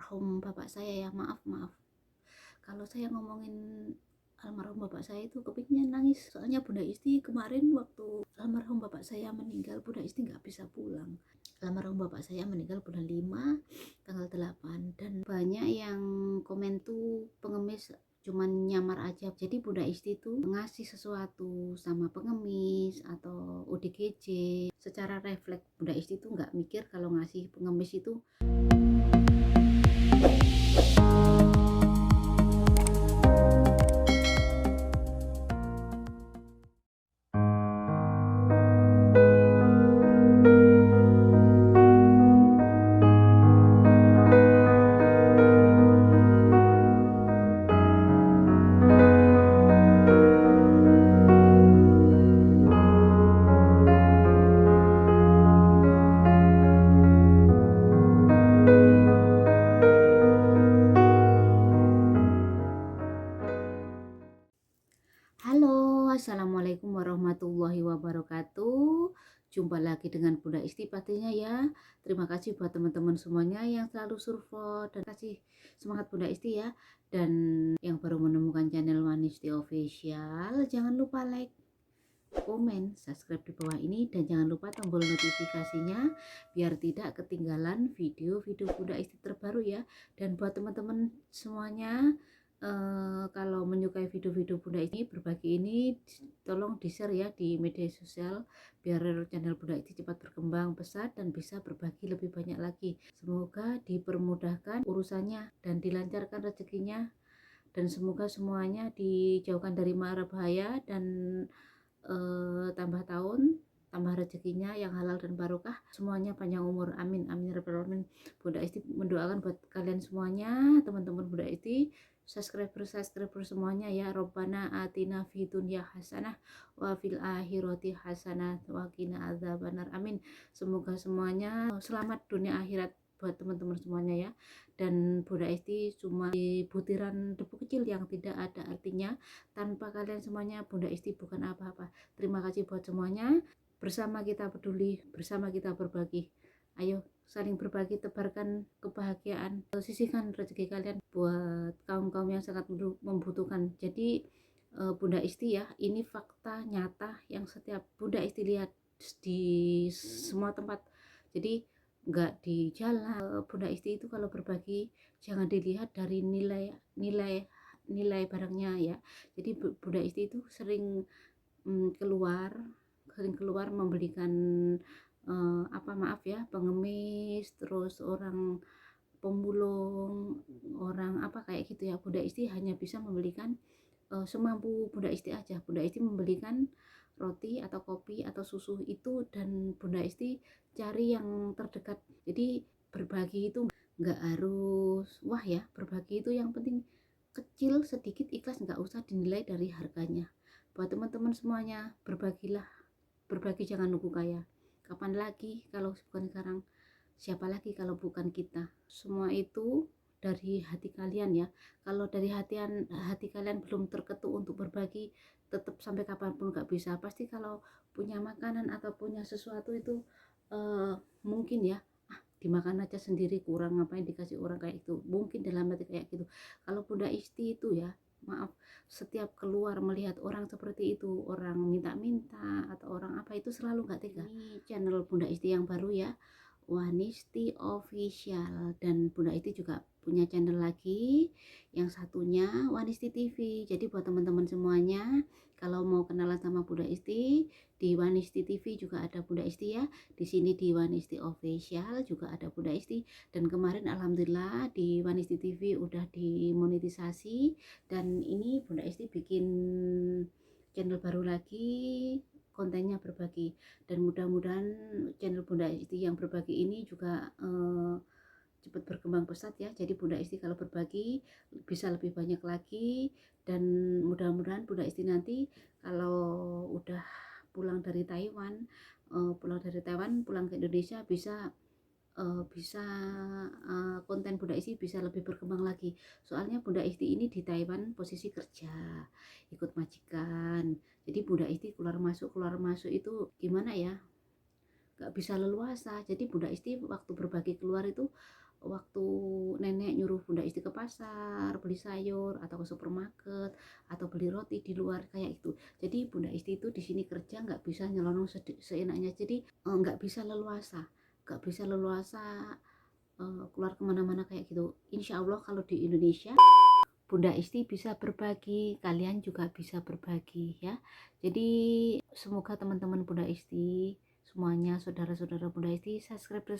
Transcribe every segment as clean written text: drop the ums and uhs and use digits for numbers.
almarhum bapak saya ya, maaf kalau saya ngomongin almarhum bapak saya itu kepingin nangis. Soalnya Bunda Isti kemarin waktu almarhum bapak saya meninggal, Bunda Isti nggak bisa pulang. Almarhum bapak saya meninggal bulan 5 tanggal 8, dan banyak yang komen tuh pengemis cuman nyamar aja. Jadi Bunda Isti tuh ngasih sesuatu sama pengemis atau ODGJ secara refleks. Bunda Isti tuh nggak mikir kalau ngasih pengemis itu Halo, assalamualaikum warahmatullahi wabarakatuh. Jumpa lagi dengan Bunda Isti pastinya ya. Terima kasih buat teman-teman semuanya yang selalu support, dan kasih semangat Bunda Isti ya. Dan yang baru menemukan channel Wanisti Official, jangan lupa like, komen, subscribe di bawah ini, dan jangan lupa tombol notifikasinya biar tidak ketinggalan video-video Bunda Isti terbaru ya. Dan buat teman-teman semuanya, kalau menyukai video-video Bunda ini berbagi ini, tolong di share ya di media sosial biar channel Bunda Isti cepat berkembang pesat dan bisa berbagi lebih banyak lagi. Semoga dipermudahkan urusannya dan dilancarkan rezekinya, dan semoga semuanya dijauhkan dari mara bahaya, dan tambah tahun, tambah rezekinya yang halal dan barokah, semuanya panjang umur, amin amin ya rabbal alamin. Bunda Isti mendoakan buat kalian semuanya, teman-teman Bunda Isti, subscriber semuanya ya. Robbana atina fid dunya hasanah wa fil akhirati hasanah wa qina adzabannar, amin. Semoga semuanya selamat dunia akhirat buat teman-teman semuanya ya. Dan Bunda Isti cuma di butiran debu kecil yang tidak ada artinya. Tanpa kalian semuanya Bunda Isti bukan apa-apa. Terima kasih buat semuanya. Bersama kita peduli, bersama kita berbagi. Ayo saling berbagi, tebarkan kebahagiaan, sisihkan rezeki kalian buat kaum-kaum yang sangat membutuhkan. Jadi Bunda Isti ya, ini fakta nyata yang setiap Bunda Isti lihat di semua tempat. Jadi nggak di jalan. Bunda Isti itu kalau berbagi jangan dilihat dari nilai barangnya ya. Jadi Bunda Isti itu sering keluar membelikan maaf ya, pengemis, terus orang pemulung, orang apa kayak gitu ya. Bunda Isti hanya bisa membelikan semampu Bunda Isti aja. Bunda Isti membelikan roti atau kopi atau susu itu, dan Bunda Isti cari yang terdekat. Jadi berbagi itu nggak harus wah ya, berbagi itu yang penting kecil, sedikit, ikhlas, nggak usah dinilai dari harganya. Buat teman-teman semuanya, berbagilah, berbagi jangan nunggu kaya. Kapan lagi kalau bukan sekarang? Siapa lagi kalau bukan kita? Semua itu dari hati kalian ya. Kalau dari hati kalian belum terketuk untuk berbagi, tetap sampai kapanpun gak bisa. Pasti kalau punya makanan atau punya sesuatu itu mungkin ya, dimakan aja sendiri, kurang, ngapain dikasih orang kayak itu, mungkin dalam hati kayak gitu. Kalau Bunda Isti itu ya, maaf, setiap keluar melihat orang seperti itu, orang minta-minta atau orang apa, itu selalu gak tega. Ini channel Bunda Isti yang baru ya, Wanisti Official, dan Bunda Isti juga punya channel lagi yang satunya Wanisti TV. Jadi buat teman-teman semuanya, kalau mau kenalan sama Bunda Isti, di Wanisti TV juga ada Bunda Isti ya. Di sini di Wanisti Official juga ada Bunda Isti, dan kemarin alhamdulillah di Wanisti TV udah dimonetisasi, dan ini Bunda Isti bikin channel baru lagi, kontennya berbagi, dan mudah-mudahan channel Bunda Isti yang berbagi ini juga cepat berkembang pesat ya. Jadi Bunda Isti kalau berbagi bisa lebih banyak lagi, dan mudah-mudahan Bunda Isti nanti kalau udah pulang dari Taiwan, pulang ke Indonesia, bisa konten Bunda Isti bisa lebih berkembang lagi. Soalnya Bunda Isti ini di Taiwan posisi kerja, ikut majikan. Jadi Bunda Isti keluar masuk itu gimana ya, gak bisa leluasa. Jadi Bunda Isti waktu berbagi keluar itu, waktu nenek nyuruh Bunda Isti ke pasar beli sayur atau ke supermarket atau beli roti di luar kayak itu. Jadi Bunda Isti itu di sini kerja nggak bisa nyelonong seenaknya, jadi nggak bisa leluasa, keluar kemana-mana kayak gitu. Insya Allah kalau di Indonesia Bunda Isti bisa berbagi, kalian juga bisa berbagi ya. Jadi semoga teman-teman Bunda Isti semuanya, saudara-saudara Bunda Isti, subscribe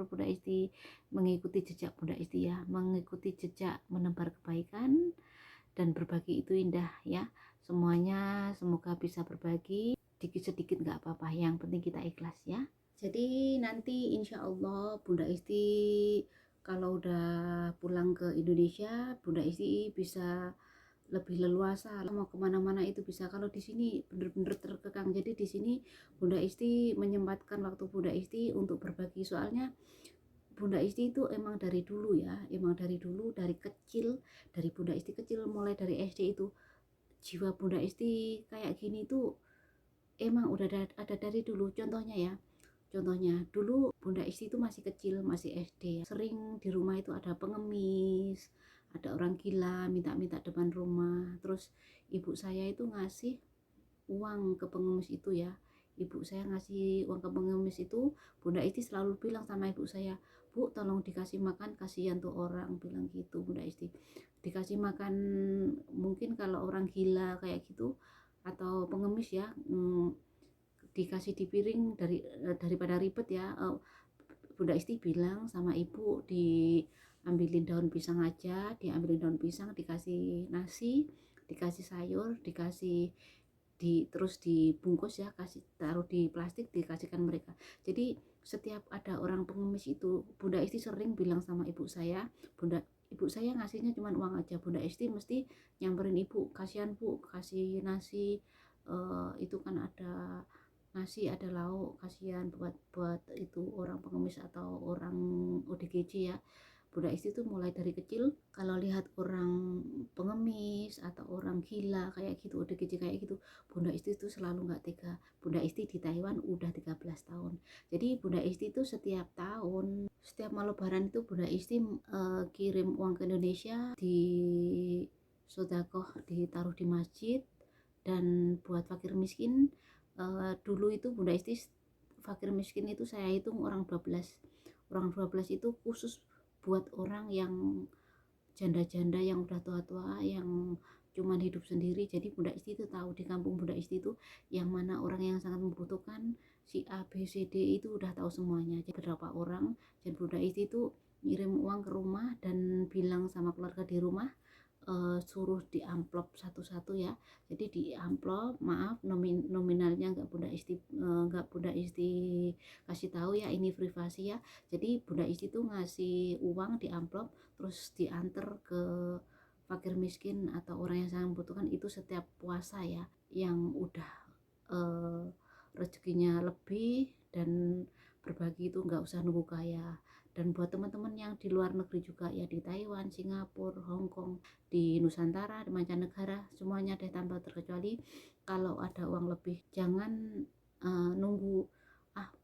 Bunda Isti, mengikuti jejak Bunda Isti ya, mengikuti jejak menebar kebaikan dan berbagi itu indah ya. Semuanya semoga bisa berbagi, sedikit sedikit nggak apa-apa, yang penting kita ikhlas ya. Jadi nanti insya Allah Bunda Isti kalau udah pulang ke Indonesia, Bunda Isti bisa lebih leluasa mau kemana-mana itu bisa. Kalau di sini bener-bener terkekang, jadi di sini Bunda Isti menyempatkan waktu Bunda Isti untuk berbagi, soalnya Bunda Isti itu emang dari dulu ya, dari kecil, dari Bunda Isti kecil mulai dari SD itu jiwa Bunda Isti kayak gini tuh emang udah ada dari dulu. Contohnya dulu Bunda Isti itu masih kecil, masih SD ya, sering di rumah itu ada pengemis, ada orang gila minta-minta depan rumah. Terus ibu saya itu ngasih uang ke pengemis itu ya, ibu saya ngasih uang ke pengemis itu, Bunda Isti selalu bilang sama ibu saya, Bu tolong dikasih makan, kasihan tuh orang, bilang gitu Bunda Isti. Dikasih makan, mungkin kalau orang gila kayak gitu atau pengemis ya, dikasih di piring daripada ribet ya. Bunda Isti bilang sama ibu, diambilin daun pisang aja, diambilin daun pisang, dikasih nasi, dikasih sayur, terus dibungkus ya, kasih taruh di plastik, dikasihkan mereka. Jadi setiap ada orang pengemis itu Bunda Isti sering bilang sama ibu saya, ibu saya ngasihnya cuma uang aja, Bunda Isti mesti nyamperin ibu, kasihan Bu, kasih nasi, itu kan ada nasi ada lauk, kasihan buat itu orang pengemis atau orang ODGJ ya. Bunda Isti tuh mulai dari kecil kalau lihat orang pengemis atau orang gila kayak gitu, ODGJ kayak gitu, Bunda Isti tuh selalu nggak tega. Bunda Isti di Taiwan udah 13 tahun, jadi Bunda Isti tuh setiap tahun, setiap mau lebaran itu Bunda Isti kirim uang ke Indonesia, di sodakoh, ditaruh di masjid, dan buat fakir miskin. Dulu itu Bunda Isti fakir miskin itu saya hitung orang 12 itu khusus buat orang yang janda-janda yang udah tua-tua, yang cuman hidup sendiri. Jadi Bunda Isti itu tahu di kampung Bunda Isti itu yang mana orang yang sangat membutuhkan, si A B C D itu udah tahu semuanya. Jadi beberapa orang, dan Bunda Isti itu ngirim uang ke rumah dan bilang sama keluarga di rumah, suruh di amplop satu-satu ya. Jadi di amplop, maaf nominalnya nggak Bunda Isti kasih tahu ya, ini privasi ya. Jadi Bunda Isti tuh ngasih uang di amplop terus diantar ke fakir miskin atau orang yang sangat membutuhkan itu setiap puasa ya, yang udah rezekinya lebih dan berbagi itu nggak usah nunggu kaya. Dan buat teman-teman yang di luar negeri juga ya, di Taiwan, Singapura, Hong Kong, di Nusantara, di mancanegara, semuanya deh tanpa terkecuali, kalau ada uang lebih jangan nunggu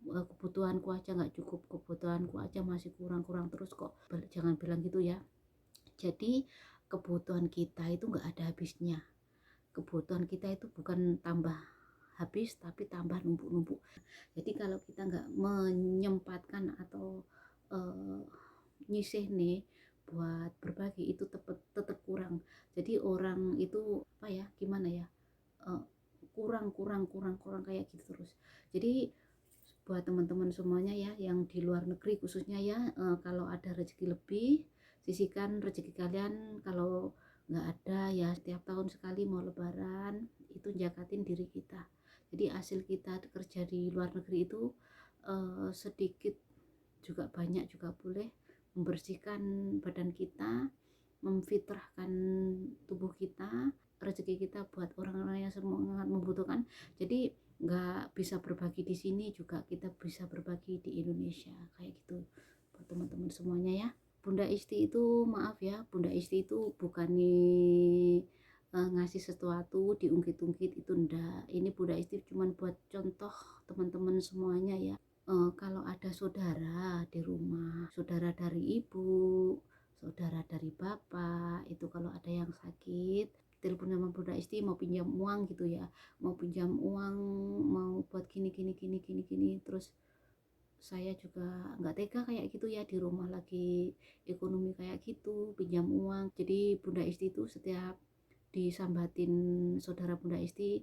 kebutuhanku aja nggak cukup, kebutuhanku aja masih kurang terus kok, jangan bilang gitu ya. Jadi kebutuhan kita itu nggak ada habisnya, kebutuhan kita itu bukan tambah habis tapi tambah numpuk. Jadi kalau kita nggak menyempatkan atau nyisih nih buat berbagi, itu tetap kurang. Jadi orang itu apa ya, gimana ya, kurang kayak gitu terus. Jadi buat teman-teman semuanya ya yang di luar negeri khususnya ya, kalau ada rezeki lebih, sisihkan rezeki kalian. Kalau nggak ada ya, setiap tahun sekali mau lebaran itu jakatin diri kita. Jadi hasil kita kerja di luar negeri itu sedikit juga banyak juga boleh membersihkan badan kita, memfitrahkan tubuh kita, rezeki kita buat orang-orang yang sangat membutuhkan. Jadi nggak bisa berbagi di sini juga kita bisa berbagi di Indonesia kayak gitu buat teman-teman semuanya ya. Bunda Isti itu maaf ya, Bunda Isti itu bukannya ngasih sesuatu diungkit-ungkit, itu ndak. Ini Bunda Isti cuman buat contoh teman-teman semuanya ya. Kalau ada saudara di rumah, saudara dari ibu, saudara dari bapak itu kalau ada yang sakit telepon sama Bunda Isti mau pinjam uang gitu ya, mau pinjam uang, mau buat gini gini gini gini gini. Terus saya juga nggak tega kayak gitu ya, di rumah lagi ekonomi kayak gitu pinjam uang. Jadi Bunda Isti itu setiap disambatin saudara Bunda Isti,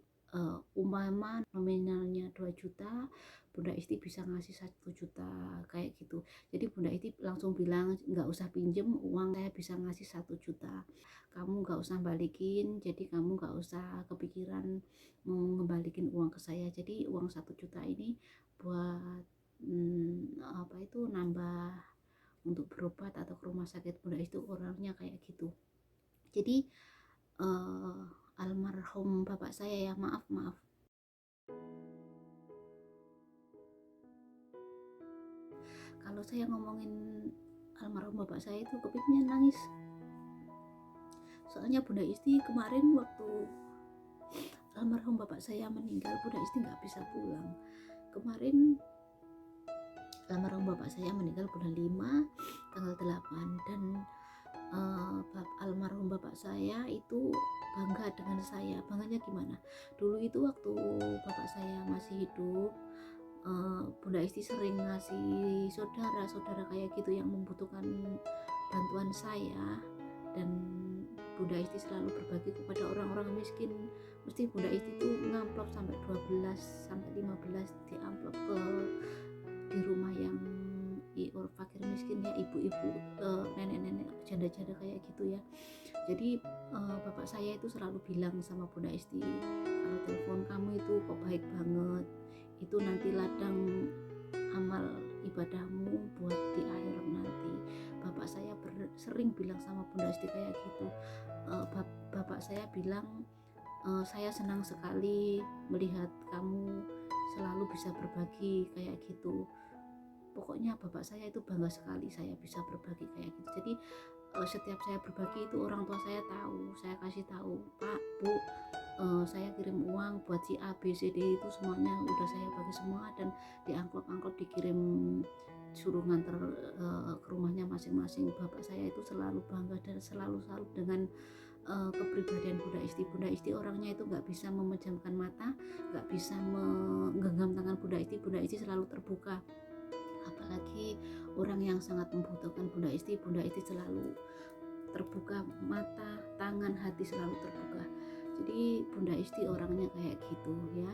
umpama nominalnya 2 juta, Bunda Isti bisa ngasih 1 juta kayak gitu. Jadi Bunda Isti langsung bilang nggak usah pinjem uang, saya bisa ngasih 1 juta, kamu nggak usah balikin, jadi kamu nggak usah kepikiran mau ngembalikin uang ke saya. Jadi uang 1 juta ini buat apa itu nambah untuk berobat atau ke rumah sakit. Bunda itu orangnya kayak gitu. Jadi uh, almarhum bapak saya ya, maaf kalau saya ngomongin almarhum bapak saya itu kepingin nangis. Soalnya Bunda Isti kemarin waktu almarhum bapak saya meninggal, Bunda Isti nggak bisa pulang. Kemarin almarhum bapak saya meninggal bulan 5 tanggal 8, dan almarhum bapak saya itu bangga dengan saya. Bangganya gimana? Dulu itu waktu bapak saya masih hidup, Bunda Isti sering ngasih saudara-saudara kayak gitu yang membutuhkan bantuan saya, dan Bunda Isti selalu berbagi kepada orang-orang miskin. Mesti Bunda Isti tuh ngamplop sampai 12 sampai 15 di amplop di rumah yang fakir miskin ya, ibu-ibu, nenek-nenek, janda-janda kayak gitu ya. Jadi bapak saya itu selalu bilang sama Bunda Isti, kalau telepon kamu itu kok baik banget, itu nanti ladang amal ibadahmu buat di akhirat nanti. Bapak saya sering bilang sama Bunda Isti kayak gitu. Bapak saya bilang, saya senang sekali melihat kamu selalu bisa berbagi kayak gitu. Pokoknya bapak saya itu bangga sekali saya bisa berbagi kayak gitu. Jadi setiap saya berbagi itu orang tua saya tahu, saya kasih tahu, Pak, Bu, saya kirim uang buat si A, B, C, D, itu semuanya udah saya bagi semua, dan di amplop dikirim, suruh nganter ke rumahnya masing-masing. Bapak saya itu selalu bangga dan selalu salut dengan kepribadian Bunda Isti. Bunda Isti orangnya itu nggak bisa memejamkan mata, nggak bisa menggenggam tangan Bunda Isti. Bunda Isti selalu terbuka, apalagi orang yang sangat membutuhkan Bunda Isti selalu terbuka, mata, tangan, hati selalu terbuka. Jadi Bunda Isti orangnya kayak gitu ya.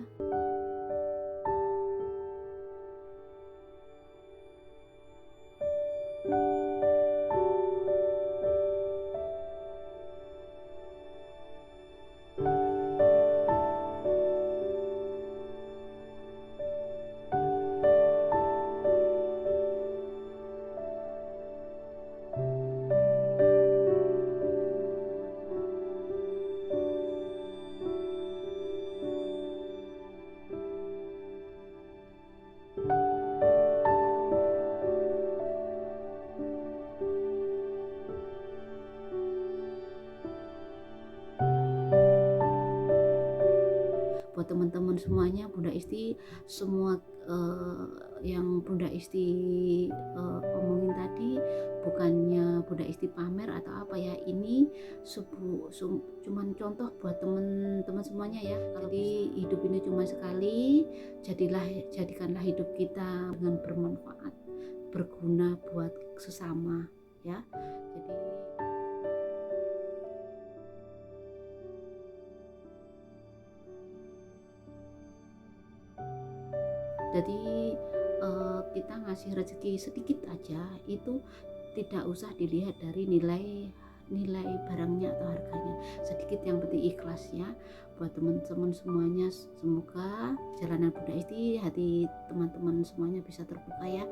Buat teman-teman semuanya, Bunda Isti semua yang Bunda Isti omongin tadi bukannya Bunda Isti pamer atau apa ya, ini cuman contoh buat teman-teman semuanya ya. Jadi hidup ini cuma sekali, jadikanlah hidup kita dengan bermanfaat, berguna buat sesama ya. Jadi kita ngasih rezeki sedikit aja itu tidak usah dilihat dari nilai barangnya atau harganya, sedikit yang penting ikhlas ya. Buat teman-teman semuanya, semoga jalanan Bunda Isti hati teman-teman semuanya bisa terbuka ya.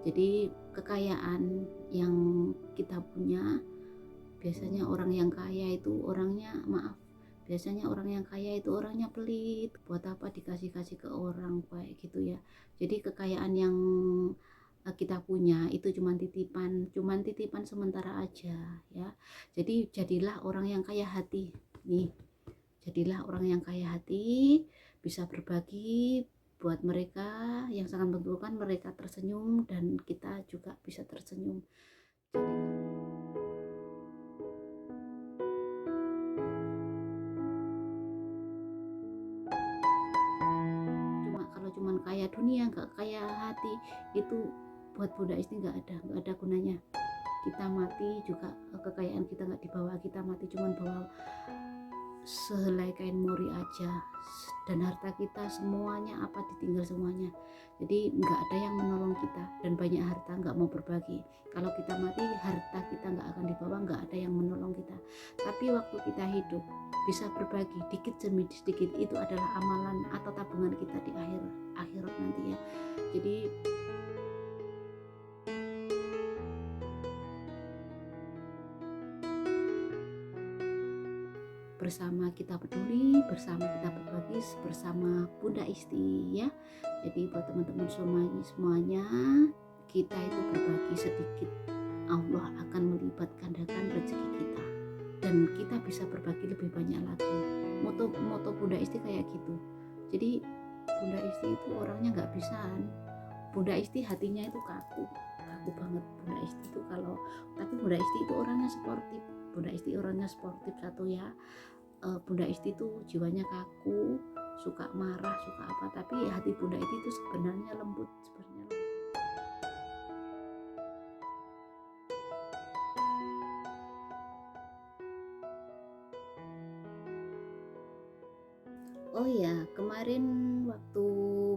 Jadi kekayaan yang kita punya, biasanya orang yang kaya itu orangnya biasanya orang yang kaya itu orangnya pelit, buat apa dikasih-kasih ke orang kayak gitu ya. Jadi kekayaan yang kita punya itu cuman titipan sementara aja ya. Jadi jadilah orang yang kaya hati nih, jadilah orang yang kaya hati, bisa berbagi buat mereka yang sangat membutuhkan, mereka tersenyum dan kita juga bisa tersenyum. kekayaan hati itu buat Bunda Isti nggak ada gunanya. Kita mati juga kekayaan kita nggak dibawa, kita mati cuman bawa sehelai kain mori aja, dan harta kita semuanya apa ditinggal semuanya. Jadi nggak ada yang menolong kita, dan banyak harta nggak mau berbagi. Kalau kita mati harta kita nggak akan dibawa, nggak ada yang menolong kita. Tapi waktu kita hidup bisa berbagi dikit demi sedikit, itu adalah amalan atau tabungan kita di akhirat nanti ya. Jadi bersama kita peduli, bersama kita berbagi, bersama Bunda Isti ya. Jadi buat teman-teman semuanya, kita itu berbagi sedikit, Allah akan melipat gandakan rezeki kita, dan kita bisa berbagi lebih banyak lagi. Moto Bunda Isti kayak gitu. Jadi Bunda Isti itu orangnya nggak bisaan. Bunda Isti hatinya itu kaku banget. Bunda Isti itu tapi Bunda Isti itu orangnya sportif. Bunda Isti orangnya sportif satu ya. Bunda Isti itu jiwanya kaku, suka marah, suka apa, tapi hati Bunda Isti itu sebenarnya lembut, Oh ya, kemarin waktu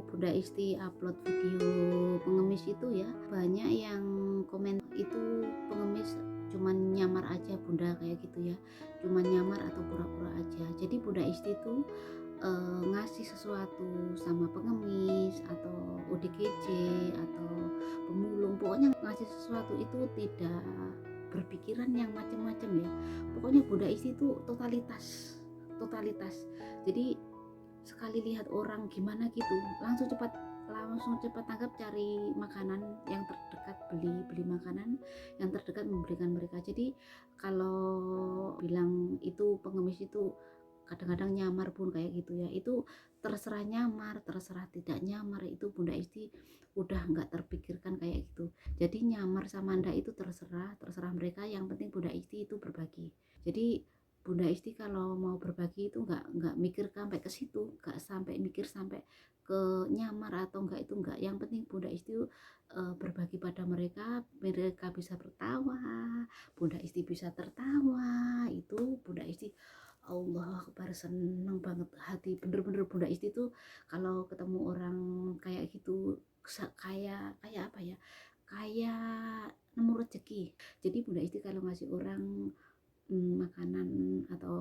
Bunda Isti upload video pengemis itu ya, banyak yang komen itu pengemis cuman nyamar aja Bunda, kayak gitu ya, cuman nyamar atau pura-pura aja. Jadi Bunda Isti itu ngasih sesuatu sama pengemis atau ODGJ atau pemulung, pokoknya ngasih sesuatu itu tidak berpikiran yang macam-macam ya. Pokoknya Bunda Isti itu totalitas. Jadi sekali lihat orang gimana gitu langsung cepat tanggap, cari makanan yang terdekat, beli makanan yang terdekat, memberikan mereka. Jadi kalau bilang itu pengemis itu kadang-kadang nyamar pun kayak gitu ya, itu terserah nyamar terserah tidak nyamar, itu Bunda Isti udah nggak terpikirkan kayak gitu. Jadi nyamar sama ndak itu terserah mereka, yang penting Bunda Isti itu berbagi. Jadi Bunda Isti kalau mau berbagi itu nggak mikir sampai ke situ, nggak sampai mikir sampai ke nyamar atau enggak, itu enggak. Yang penting Bunda Isti berbagi pada mereka bisa tertawa, Bunda Isti bisa tertawa, itu Bunda Isti Allah Akbar, seneng banget hati, bener-bener Bunda Isti tuh kalau ketemu orang kayak gitu kayak apa ya, kayak nemu rezeki. Jadi Bunda Isti kalau ngasih orang makanan atau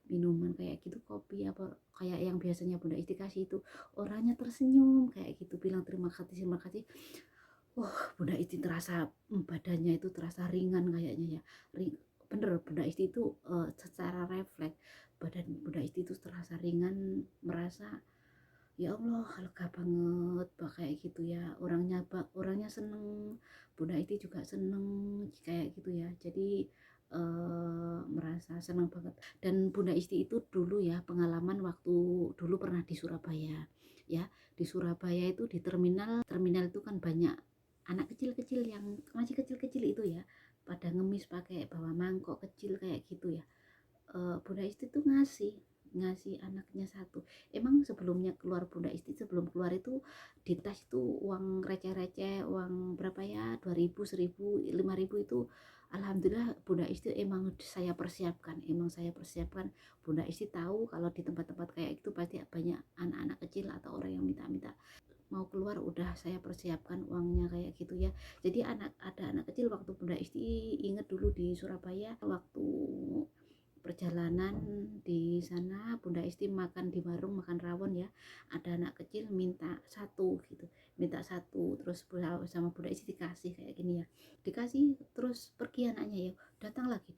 minuman kayak gitu, kopi apa kayak yang biasanya Bunda Isti kasih, itu orangnya tersenyum kayak gitu, bilang terima kasih. Bunda Isti terasa badannya itu terasa ringan kayaknya ya. Bener Bunda Isti itu secara refleks badan Bunda Isti itu terasa ringan, merasa ya Allah lega banget kayak gitu ya. Orangnya seneng, Bunda Isti juga seneng kayak gitu ya. Jadi merasa senang banget. Dan Bunda Isti itu dulu ya, pengalaman waktu dulu pernah di Surabaya ya. Di Surabaya itu di terminal itu kan banyak anak kecil-kecil yang masih kecil-kecil itu ya, pada ngemis pakai bawa mangkok kecil kayak gitu ya. Bunda Isti tuh ngasih anaknya satu. Emang sebelumnya keluar, Bunda Isti sebelum keluar itu di tas itu uang receh-receh, uang berapa ya, 2000, 1000, 5000 itu alhamdulillah Bunda Isti emang saya persiapkan. Bunda Isti tahu kalau di tempat-tempat kayak itu pasti banyak anak-anak kecil atau orang yang minta-minta, mau keluar udah saya persiapkan uangnya kayak gitu ya. Jadi ada anak kecil waktu Bunda Isti inget dulu di Surabaya, waktu perjalanan di sana Bunda Isti makan di warung, makan rawon ya, ada anak kecil minta satu gitu, terus sama Bunda Isti dikasih kayak gini ya, dikasih terus pergi anaknya ya, datang lagi.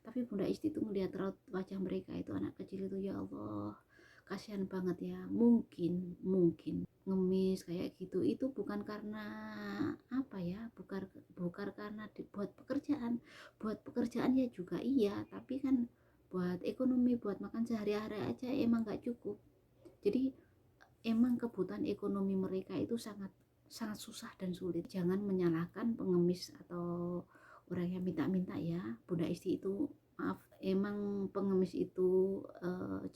Tapi Bunda Isti tuh ngeliat raut wajah mereka itu, anak kecil itu, ya Allah kasihan banget ya. Mungkin ngemis kayak gitu itu bukan karena apa ya, bukan karena buat pekerjaan ya juga iya, tapi kan buat ekonomi, buat makan sehari-hari aja emang nggak cukup. Jadi emang kebutuhan ekonomi mereka itu sangat susah dan sulit. Jangan menyalahkan pengemis atau orang yang minta-minta ya. Bunda Isti itu maaf, emang pengemis itu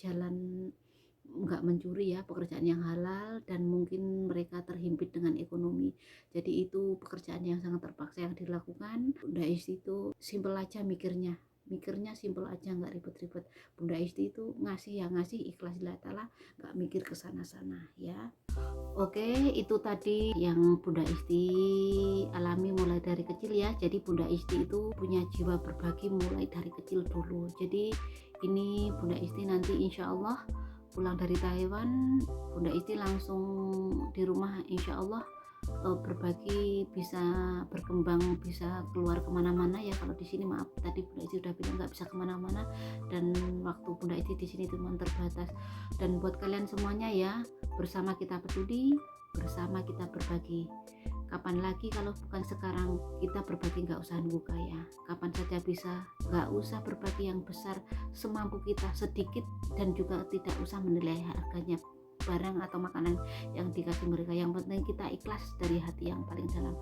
jalan nggak mencuri ya, pekerjaan yang halal, dan mungkin mereka terhimpit dengan ekonomi. Jadi itu pekerjaan yang sangat terpaksa yang dilakukan. Bunda Isti itu simple aja mikirnya simple aja, nggak ribet-ribet. Bunda Isti itu ngasih ya ngasih ikhlas lillahi ta'ala, nggak mikir ke sana-sana ya. Oke, itu tadi yang Bunda Isti alami mulai dari kecil ya. Jadi Bunda Isti itu punya jiwa berbagi mulai dari kecil dulu. Jadi ini Bunda Isti nanti insya Allah pulang dari Taiwan, Bunda Isti langsung di rumah insya Allah berbagi, bisa berkembang, bisa keluar kemana-mana ya. Kalau di sini maaf tadi Bunda Isti udah bilang nggak bisa kemana-mana, dan waktu Bunda Isti di sini cuma terbatas. Dan buat kalian semuanya ya, bersama kita peduli, bersama kita berbagi. Kapan lagi kalau bukan sekarang? Kita berbagi, nggak usah nunggu kaya, kapan saja bisa. Nggak usah berbagi yang besar, semampu kita sedikit, dan juga tidak usah menilai harganya barang atau makanan yang dikasih mereka. Yang penting kita ikhlas dari hati yang paling dalam.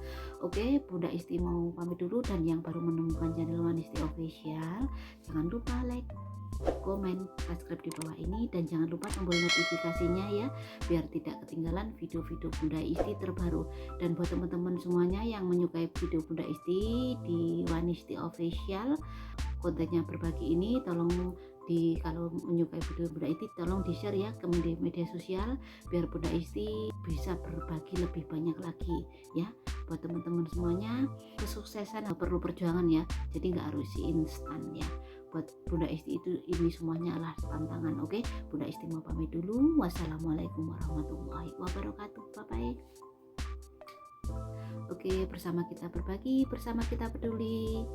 Oke, Bunda Isti mau pamit dulu, dan yang baru menemukan channel Wanisti Official, jangan lupa like, komen, subscribe di bawah ini, dan jangan lupa tombol notifikasinya ya, biar tidak ketinggalan video-video Bunda Isti terbaru. Dan buat teman-teman semuanya yang menyukai video Bunda Isti di Wanisti Official, kontennya berbagi ini, tolong kalau menyukai video Bunda Isti tolong di share ya ke media sosial, biar Bunda Isti bisa berbagi lebih banyak lagi ya. Buat teman-teman semuanya, kesuksesan perlu perjuangan ya, jadi nggak harus instan ya. Buat Bunda Isti itu ini semuanya adalah tantangan. Oke, Bunda Isti mau pamit dulu. Wassalamualaikum warahmatullahi wabarakatuh. Bye bye. Oke, bersama kita berbagi, bersama kita peduli.